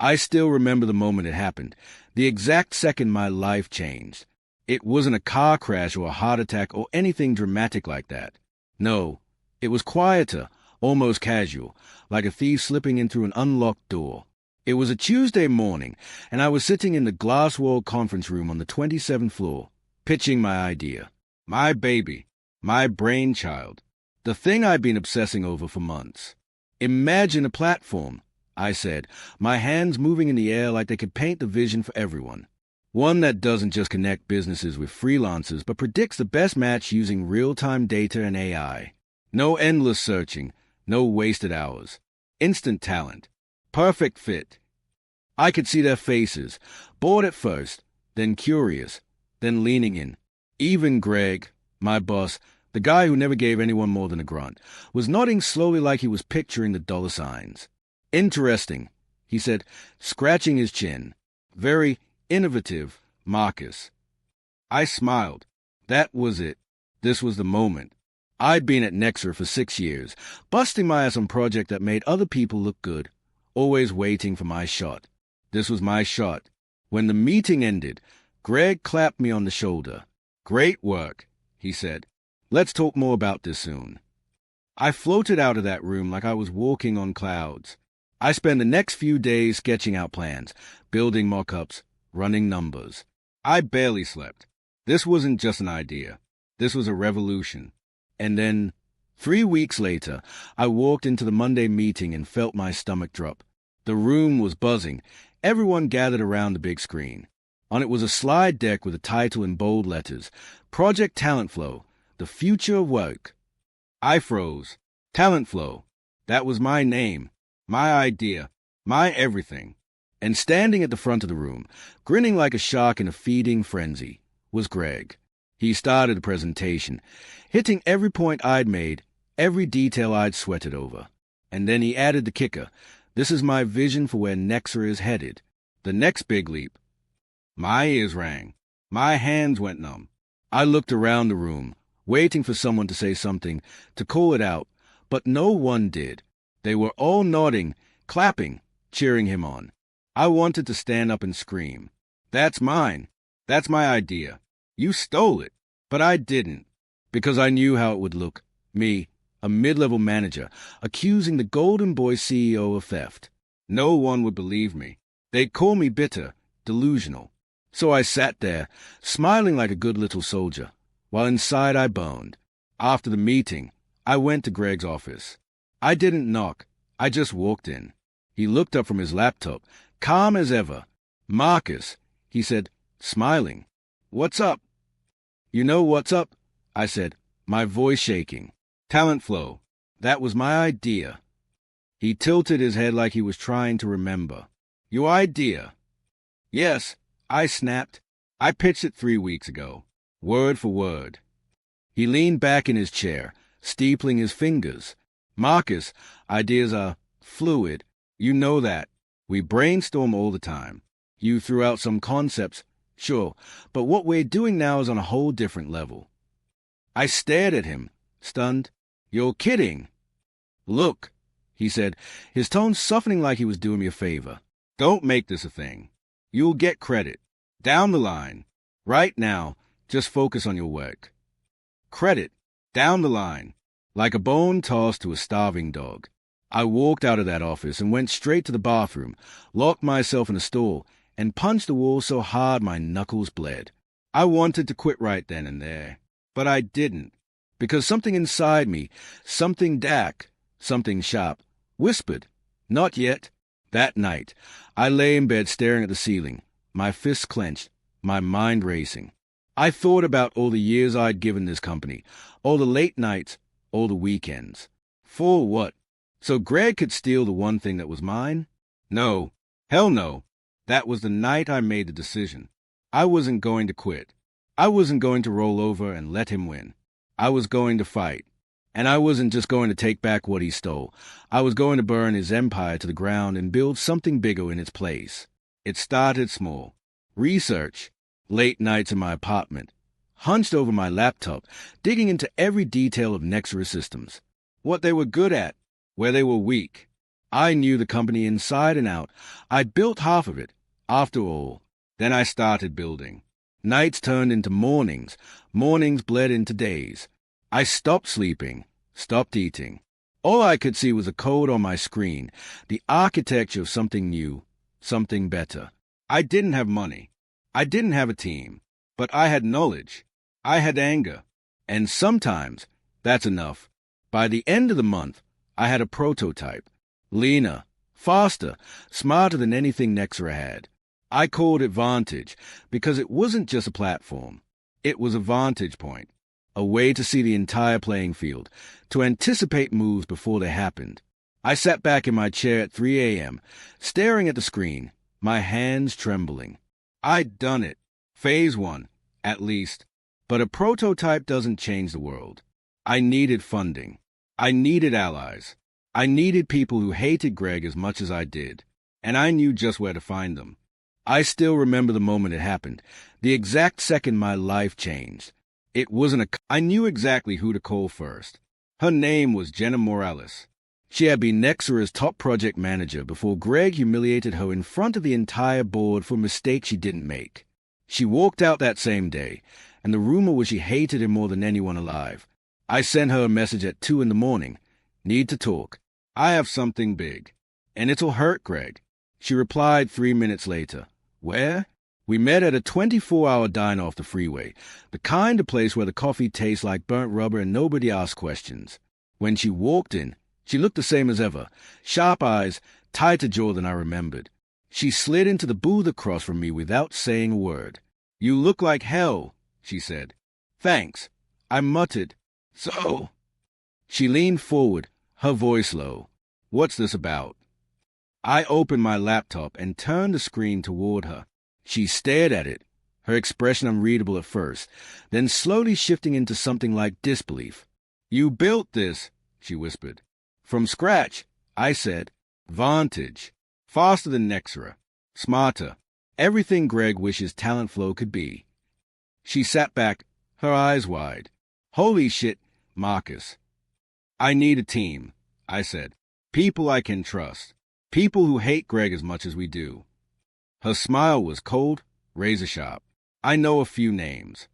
I still remember the moment it happened, the exact second my life changed. It wasn't a car crash or a heart attack or anything dramatic like that. No, it was quieter, almost casual, like a thief slipping in through an unlocked door. It was a Tuesday morning, and I was sitting in the glass-walled conference room on the 27th floor, pitching my idea. My baby. My brainchild. The thing I'd been obsessing over for months. Imagine a platform, I said, my hands moving in the air like they could paint the vision for everyone. One that doesn't just connect businesses with freelancers, but predicts the best match using real-time data and AI. No endless searching, no wasted hours. Instant talent. Perfect fit. I could see their faces, bored at first, then curious, then leaning in. Even Greg, my boss, the guy who never gave anyone more than a grunt, was nodding slowly like he was picturing the dollar signs. Interesting, he said, scratching his chin. Very innovative, Marcus. I smiled. That was it. This was the moment. I'd been at Nexer for 6 years, busting my ass on a project that made other people look good, always waiting for my shot. This was my shot. When the meeting ended, Greg clapped me on the shoulder. Great work, he said. Let's talk more about this soon. I floated out of that room like I was walking on clouds. I spent the next few days sketching out plans, building mock-ups, running numbers. I barely slept. This wasn't just an idea. This was a revolution. And then, 3 weeks later, I walked into the Monday meeting and felt my stomach drop. The room was buzzing. Everyone gathered around the big screen. On it was a slide deck with a title in bold letters, Project Talent Flow, the future of work. I froze. Talent Flow. That was my name, my idea, my everything. And standing at the front of the room, grinning like a shark in a feeding frenzy, was Greg. He started the presentation, hitting every point I'd made, every detail I'd sweated over. And then he added the kicker. This is my vision for where Nexer is headed. The next big leap. My ears rang. My hands went numb. I looked around the room, waiting for someone to say something, to call it out, but no one did. They were all nodding, clapping, cheering him on. I wanted to stand up and scream. That's mine. That's my idea. You stole it. But I didn't, because I knew how it would look. Me, a mid-level manager, accusing the Golden Boy CEO of theft. No one would believe me. They'd call me bitter, delusional. So I sat there, smiling like a good little soldier, while inside I boned. After the meeting, I went to Greg's office. I didn't knock. I just walked in. He looked up from his laptop, calm as ever. Marcus, he said, smiling. What's up? You know what's up? I said, my voice shaking. Talent Flow. That was my idea. He tilted his head like he was trying to remember. Your idea? Yes, I snapped. I pitched it 3 weeks ago, word for word. He leaned back in his chair, steepling his fingers. Marcus, ideas are fluid. You know that. We brainstorm all the time. You threw out some concepts, sure, but what we're doing now is on a whole different level. I stared at him, stunned. You're kidding. Look, he said, his tone softening like he was doing me a favor. Don't make this a thing. You'll get credit. Down the line. Right now, just focus on your work. Credit. Down the line. Like a bone tossed to a starving dog. I walked out of that office and went straight to the bathroom, locked myself in a stall, and punched the wall so hard my knuckles bled. I wanted to quit right then and there, but I didn't, because something inside me, something dark, something sharp, whispered, not yet. That night, I lay in bed staring at the ceiling, my fists clenched, my mind racing. I thought about all the years I'd given this company, all the late nights, all the weekends. For what? So Greg could steal the one thing that was mine? No. Hell no. That was the night I made the decision. I wasn't going to quit. I wasn't going to roll over and let him win. I was going to fight. And I wasn't just going to take back what he stole. I was going to burn his empire to the ground and build something bigger in its place. It started small. Research. Late nights in my apartment. Hunched over my laptop, digging into every detail of Nexer systems. What they were good at. Where they were weak. I knew the company inside and out. I'd built half of it, after all. Then I started building. Nights turned into mornings. Mornings bled into days. I stopped sleeping, stopped eating. All I could see was a code on my screen, the architecture of something new, something better. I didn't have money. I didn't have a team. But I had knowledge. I had anger. And sometimes, that's enough. By the end of the month, I had a prototype. Leaner, faster, smarter than anything Nexera had. I called it Vantage because it wasn't just a platform. It was a vantage point, a way to see the entire playing field, to anticipate moves before they happened. I sat back in my chair at 3 a.m., staring at the screen, my hands trembling. I'd done it. Phase 1, at least. But a prototype doesn't change the world. I needed funding. I needed allies. I needed people who hated Greg as much as I did, and I knew just where to find them. I still remember the moment it happened, the exact second my life changed. It wasn't I knew exactly who to call first. Her name was Jenna Morales. She had been Nexera's top project manager before Greg humiliated her in front of the entire board for mistakes she didn't make. She walked out that same day, and the rumor was she hated him more than anyone alive. I sent her a message at 2 in the morning. Need to talk. I have something big. And it'll hurt Greg. She replied 3 minutes later. Where? We met at a 24-hour diner off the freeway, the kind of place where the coffee tastes like burnt rubber and nobody asks questions. When she walked in, she looked the same as ever, sharp eyes, tighter jaw than I remembered. She slid into the booth across from me without saying a word. You look like hell, she said. Thanks, I muttered. So? She leaned forward, her voice low. What's this about? I opened my laptop and turned the screen toward her. She stared at it, her expression unreadable at first, then slowly shifting into something like disbelief. You built this, she whispered. From scratch, I said. Vantage. Faster than Nexera. Smarter. Everything Greg wishes talent flow could be. She sat back, her eyes wide. Holy shit, Marcus. I need a team, I said. People I can trust. People who hate Greg as much as we do. Her smile was cold, razor-sharp. I know a few names.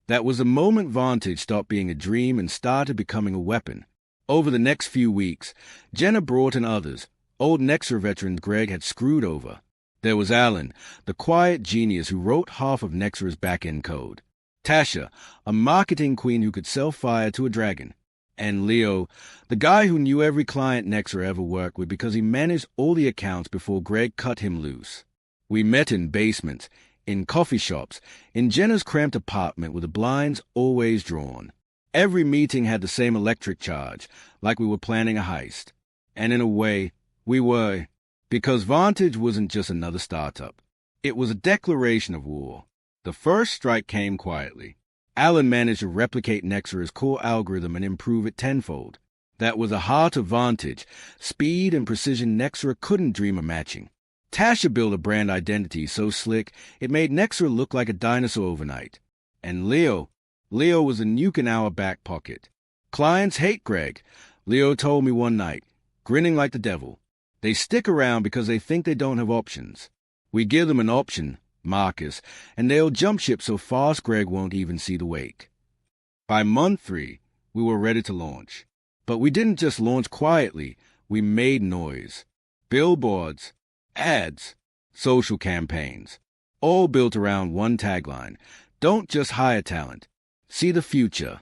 That was the moment Vantage stopped being a dream and started becoming a weapon. Over the next few weeks, Jenna brought in others, old Nexera veterans Greg had screwed over. There was Alan, the quiet genius who wrote half of Nexera's back-end code. Tasha, a marketing queen who could sell fire to a dragon. And Leo, the guy who knew every client Nexera ever worked with because he managed all the accounts before Greg cut him loose. We met in basements, in coffee shops, in Jenna's cramped apartment with the blinds always drawn. Every meeting had the same electric charge, like we were planning a heist. And in a way, we were, because Vantage wasn't just another startup. It was a declaration of war. The first strike came quietly. Alan managed to replicate Nexera's core algorithm and improve it tenfold. That was the heart of Vantage, speed and precision Nexera couldn't dream of matching. Tasha built a brand identity so slick it made Nexera look like a dinosaur overnight. And Leo was a nuke in our back pocket. Clients hate Greg, Leo told me one night, grinning like the devil. They stick around because they think they don't have options. We give them an option, Marcus, and they'll jump ship so fast Greg won't even see the wake. By month 3, we were ready to launch. But we didn't just launch quietly, we made noise. Billboards, ads, social campaigns, all built around one tagline. Don't just hire talent. See the future.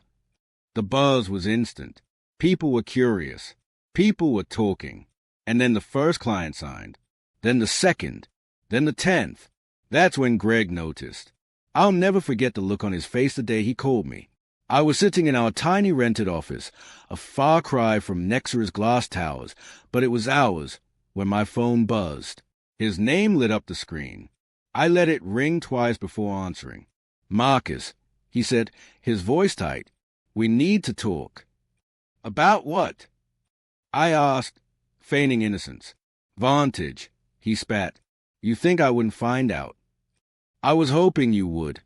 The buzz was instant. People were curious. People were talking. And then the first client signed. Then the second. Then the 10th. That's when Greg noticed. I'll never forget the look on his face the day he called me. I was sitting in our tiny rented office, a far cry from Nexera's glass towers, but it was ours, when my phone buzzed. His name lit up the screen. I let it ring twice before answering. Marcus, he said, his voice tight. We need to talk. About what? I asked, feigning innocence. Vantage, he spat. You think I wouldn't find out? I was hoping you would,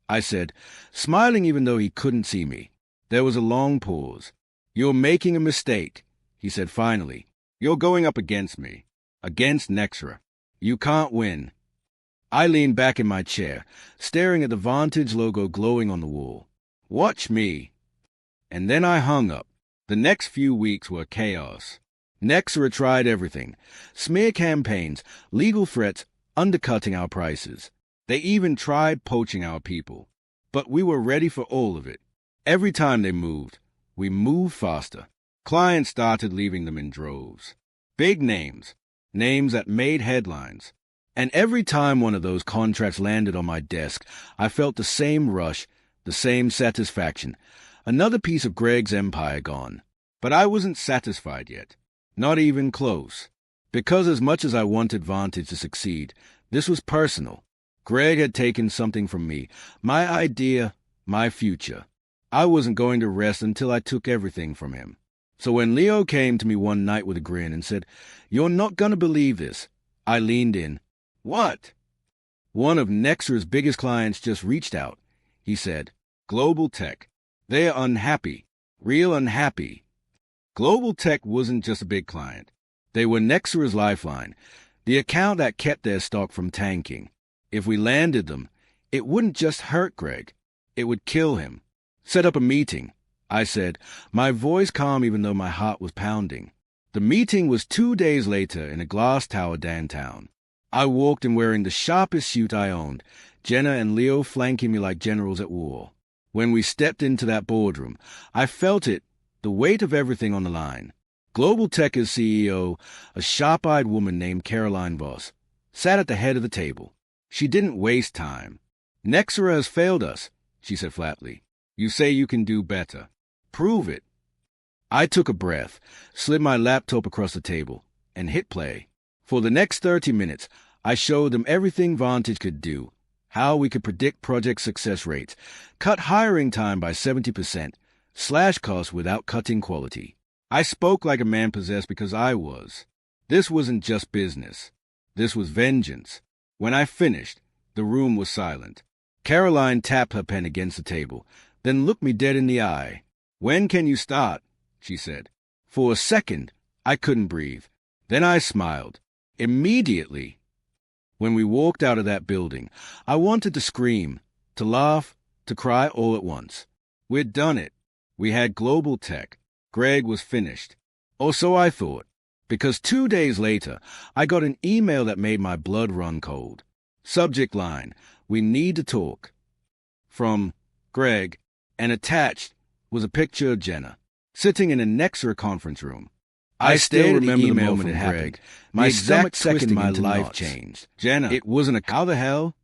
I said, smiling even though he couldn't see me. There was a long pause. You're making a mistake, he said finally. You're going up against me. Against Nexra. You can't win. I leaned back in my chair, staring at the Vantage logo glowing on the wall. Watch me. And then I hung up. The next few weeks were chaos. Nexra tried everything. Smear campaigns, legal threats, undercutting our prices. They even tried poaching our people. But we were ready for all of it. Every time they moved, we moved faster. Clients started leaving them in droves. Big names. Names that made headlines. And every time one of those contracts landed on my desk, I felt the same rush, the same satisfaction. Another piece of Greg's empire gone. But I wasn't satisfied yet. Not even close. Because as much as I wanted Vantage to succeed, this was personal. Greg had taken something from me. My idea, my future. I wasn't going to rest until I took everything from him. So when Leo came to me one night with a grin and said, "You're not going to believe this," I leaned in. "What?" "One of Nexra's biggest clients just reached out," he said. "Global Tech. They're unhappy. Real unhappy." Global Tech wasn't just a big client. They were Nexra's lifeline, the account that kept their stock from tanking. If we landed them, it wouldn't just hurt Greg. It would kill him. "Set up a meeting," I said, my voice calm even though my heart was pounding. The meeting was 2 days later in a glass tower downtown. I walked in wearing the sharpest suit I owned, Jenna and Leo flanking me like generals at war. When we stepped into that boardroom, I felt it, the weight of everything on the line. Global Tech's CEO, a sharp-eyed woman named Caroline Voss, sat at the head of the table. She didn't waste time. "Nexra has failed us," she said flatly. "You say you can do better. Prove it." I took a breath, slid my laptop across the table, and hit play. For the next 30 minutes, I showed them everything Vantage could do, how we could predict project success rates, cut hiring time by 70%, slash costs without cutting quality. I spoke like a man possessed because I was. This wasn't just business. This was vengeance. When I finished, the room was silent. Caroline tapped her pen against the table, then looked me dead in the eye. "When can you start?" she said. For a second, I couldn't breathe. Then I smiled. Immediately. When we walked out of that building, I wanted to scream, to laugh, to cry all at once. We'd done it. We had Global Tech. Greg was finished. Or so I thought, because 2 days later, I got an email that made my blood run cold. Subject line, "We need to talk." From Greg, and attached was a picture of Jenna, sitting in a Nexra conference room. I still remember the moment it happened. My exact second my life changed. "Jenna, it wasn't a how the hell?"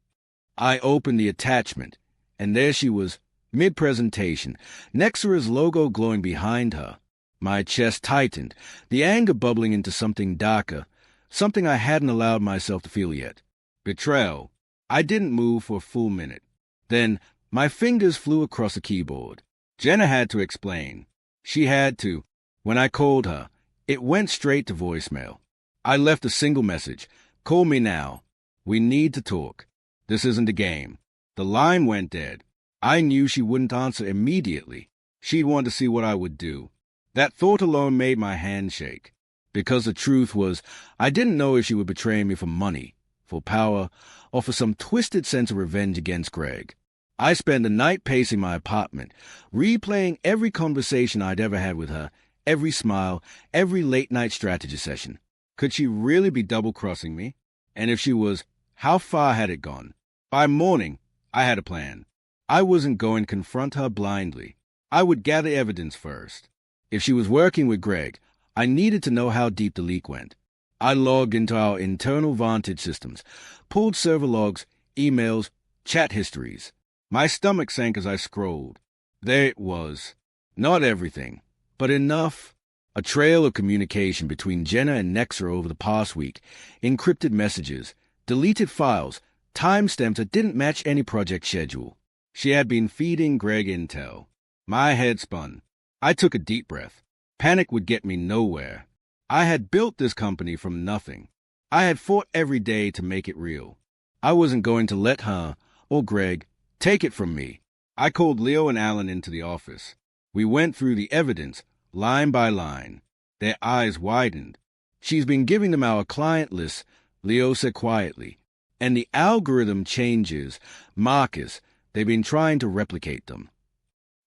I opened the attachment, and there she was, mid-presentation, Nexra's logo glowing behind her. My chest tightened, the anger bubbling into something darker, something I hadn't allowed myself to feel yet. Betrayal. I didn't move for a full minute. Then my fingers flew across the keyboard. Jenna had to explain. She had to. When I called her, it went straight to voicemail. I left a single message. "Call me now. We need to talk. This isn't a game." The line went dead. I knew she wouldn't answer immediately. She'd want to see what I would do. That thought alone made my hand shake. Because the truth was, I didn't know if she would betray me for money, for power, or for some twisted sense of revenge against Greg. I spent the night pacing my apartment, replaying every conversation I'd ever had with her, every smile, every late-night strategy session. Could she really be double-crossing me? And if she was, how far had it gone? By morning, I had a plan. I wasn't going to confront her blindly. I would gather evidence first. If she was working with Greg, I needed to know how deep the leak went. I logged into our internal Vantage systems, pulled server logs, emails, chat histories. My stomach sank as I scrolled. There it was. Not everything, but enough. A trail of communication between Jenna and Nexra over the past week, encrypted messages, deleted files, timestamps that didn't match any project schedule. She had been feeding Greg intel. My head spun. I took a deep breath. Panic would get me nowhere. I had built this company from nothing. I had fought every day to make it real. I wasn't going to let her, or Greg, take it from me. I called Leo and Alan into the office. We went through the evidence, line by line. Their eyes widened. She's been giving them our client list, Leo said quietly. And the algorithm changes. Marcus, they've been trying to replicate them.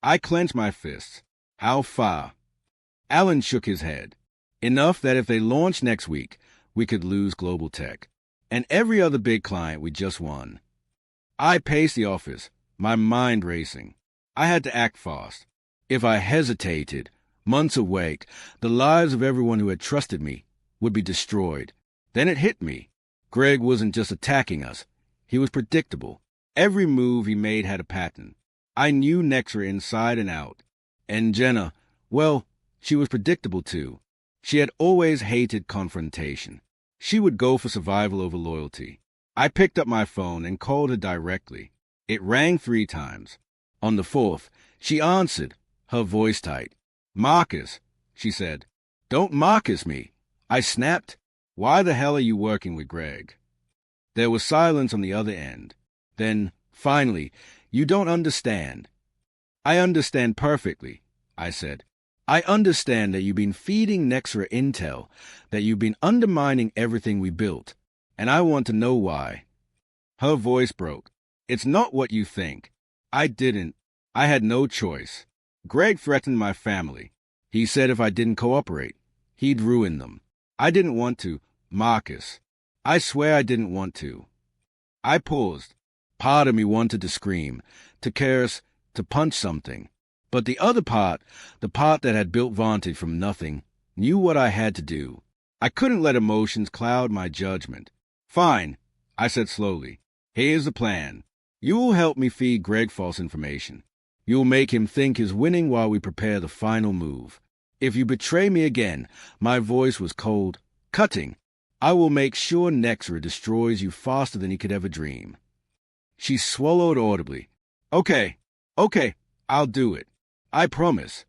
I clenched my fists. How far? Alan shook his head. Enough that if they launch next week, we could lose Global Tech. And every other big client we just won. I paced the office, my mind racing. I had to act fast. If I hesitated, months away, the lives of everyone who had trusted me would be destroyed. Then it hit me. Greg wasn't just attacking us. He was predictable. Every move he made had a pattern. I knew Nexra inside and out. And Jenna, well, she was predictable too. She had always hated confrontation. She would go for survival over loyalty. I picked up my phone and called her directly. It rang 3 times. On the 4th, she answered, her voice tight. Marcus, she said. Don't Marcus me. I snapped. Why the hell are you working with Greg? There was silence on the other end. Then, finally, you don't understand. I understand perfectly, I said. I understand that you've been feeding Nexra intel, that you've been undermining everything we built, and I want to know why. Her voice broke. It's not what you think. I had no choice. Greg threatened my family. He said if I didn't cooperate, he'd ruin them. I didn't want to, Marcus. I swear I didn't want to. I paused. Part of me wanted to scream, to curse, to punch something. But the other part, the part that had built Vantage from nothing, knew what I had to do. I couldn't let emotions cloud my judgment. Fine, I said slowly. Here's the plan. You will help me feed Greg false information. You will make him think he's winning while we prepare the final move. If you betray me again, my voice was cold, cutting. I will make sure Nexra destroys you faster than he could ever dream. She swallowed audibly. Okay, I'll do it. I promise.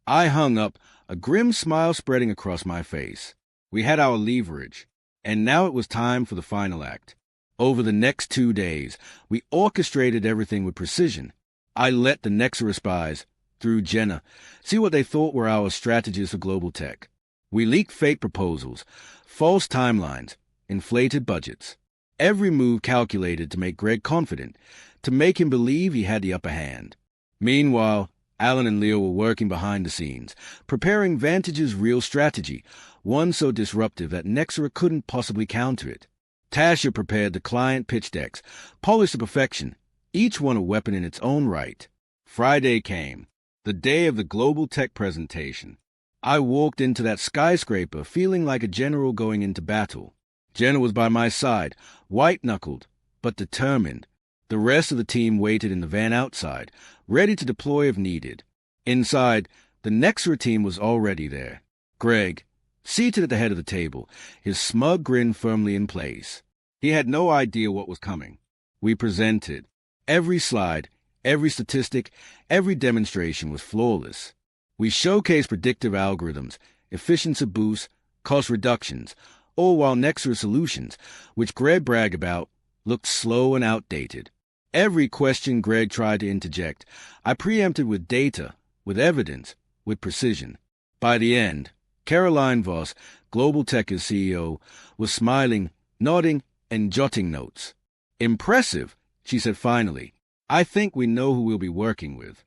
I hung up, a grim smile spreading across my face. We had our leverage, and now it was time for the final act. Over the next 2 days, we orchestrated everything with precision. I let the Nexra spies, through Jenna, see what they thought were our strategies for global tech. We leaked fake proposals, false timelines, inflated budgets. Every move calculated to make Greg confident, to make him believe he had the upper hand. Meanwhile, Alan and Leo were working behind the scenes, preparing Vantage's real strategy, one so disruptive that Nexra couldn't possibly counter it. Tasha prepared the client pitch decks, polished to perfection, each one a weapon in its own right. Friday came, the day of the global tech presentation. I walked into that skyscraper feeling like a general going into battle. Jenna was by my side, white-knuckled, but determined. The rest of the team waited in the van outside, ready to deploy if needed. Inside, the Nexra team was already there. Greg, seated at the head of the table, his smug grin firmly in place. He had no idea what was coming. We presented. Every slide, every statistic, every demonstration was flawless. We showcased predictive algorithms, efficiency boosts, cost reductions, all while Nexra's solutions, which Greg bragged about, looked slow and outdated. Every question Greg tried to interject, I preempted with data, with evidence, with precision. By the end, Caroline Voss, Global Tech's CEO, was smiling, nodding, and jotting notes. Impressive, she said finally. I think we know who we'll be working with.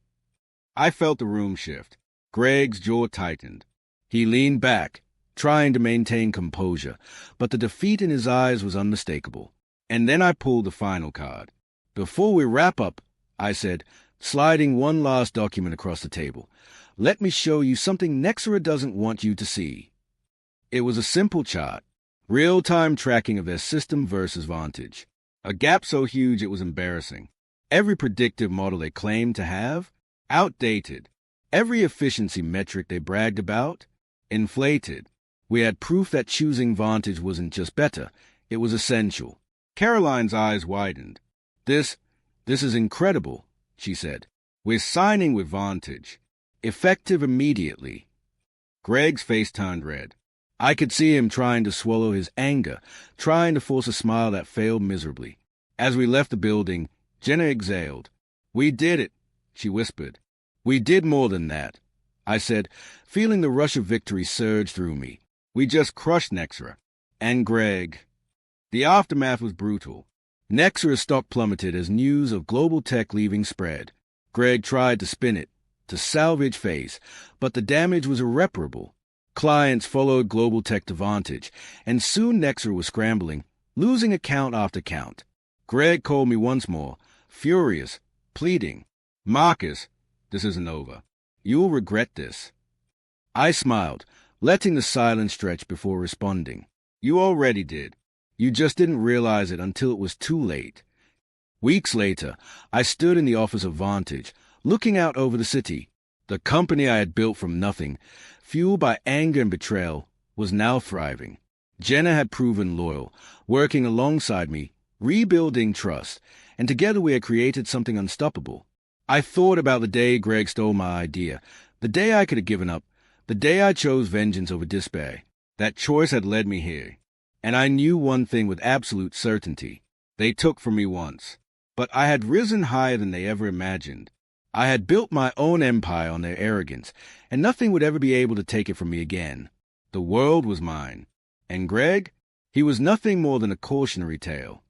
I felt the room shift. Greg's jaw tightened. He leaned back, trying to maintain composure, but the defeat in his eyes was unmistakable. And then I pulled the final card. Before we wrap up, I said, sliding one last document across the table, let me show you something Nexra doesn't want you to see. It was a simple chart, real-time tracking of their system versus Vantage. A gap so huge it was embarrassing. Every predictive model they claimed to have, outdated. Every efficiency metric they bragged about, inflated. We had proof that choosing Vantage wasn't just better, it was essential. Caroline's eyes widened. This is incredible, she said. We're signing with Vantage. Effective immediately. Greg's face turned red. I could see him trying to swallow his anger, trying to force a smile that failed miserably. As we left the building, Jenna exhaled. We did it, she whispered. We did more than that, I said, feeling the rush of victory surge through me. We just crushed Nexra. And Greg. The aftermath was brutal. Nexra's stock plummeted as news of global tech leaving spread. Greg tried to spin it, to salvage face, but the damage was irreparable. Clients followed global tech to Vantage, and soon Nexra was scrambling, losing account after count. Greg called me once more, furious, pleading, "Marcus, this isn't over. You'll regret this." I smiled, letting the silence stretch before responding. "You already did. You just didn't realize it until it was too late." Weeks later, I stood in the office of Vantage, looking out over the city. The company I had built from nothing, fueled by anger and betrayal, was now thriving. Jenna had proven loyal, working alongside me, rebuilding trust, and together we had created something unstoppable. I thought about the day Greg stole my idea, the day I could have given up, the day I chose vengeance over despair. That choice had led me here. And I knew one thing with absolute certainty. They took from me once. But I had risen higher than they ever imagined. I had built my own empire on their arrogance, and nothing would ever be able to take it from me again. The world was mine. And Greg? He was nothing more than a cautionary tale.